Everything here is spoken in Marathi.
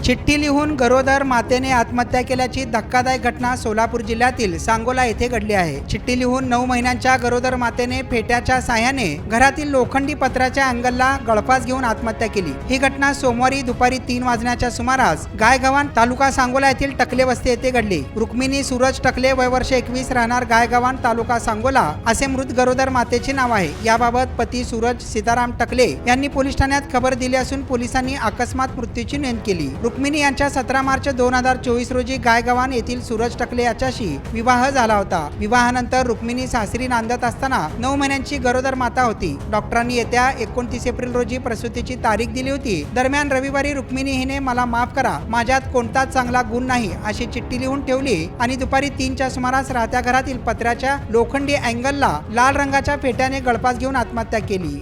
चिठ्ठी लिहून गरोदर मातेने आत्महत्या केल्याची धक्कादायक घटना सोलापूर जिल्ह्यातील सांगोला येथे घडली आहे। चिठ्ठी लिहून 9 महिन्यांच्या गरोदर मातेने फेट्याच्या साहाय्याने घरातील लोखंडी पत्र्याच्या अँगलला गळफास घेऊन आत्महत्या केली। ही घटना सोमवारी दुपारी 3 वाजण्याच्या सुमारास गायगव्हाण तालुका सांगोला येथील टकले वस्ती येथे घडली। रुक्मिणी सूरज टकले, वय वर्ष 21, राहणार गायगव्हाण तालुका सांगोला असे मृत गरोदर मातेचे नाव आहे। याबाबत पती सूरज सीताराम टकले यांनी पोलीस ठाण्यात खबर दिली असून पोलिसांनी अकस्मात मृत्यूची नोंद केली। रुक्मिणी यांच्या 17 मार्च 2024 रोजी गायगव्हाण येथील सूरज टकले याच्याशी विवाह झाला होता। विवाहानंतर रुक्मिणी सासरी नांदत असताना 9 महिन्यांची गरोदर माता होती। डॉक्टरांनी येत्या 29 एप्रिल रोजी प्रसूतीची तारीख दिली होती। दरम्यान रविवारी रुक्मिणी हिने मला माफ करा, माझ्यात कोणताच चांगला गुण नाही अशी चिठ्ठी लिहून ठेवली आणि दुपारी 3च्या सुमारास राहत्या घरातील पत्र्याच्या लोखंडी अँगलला लाल रंगाच्या फेट्याने गळफास घेऊन आत्महत्या केली।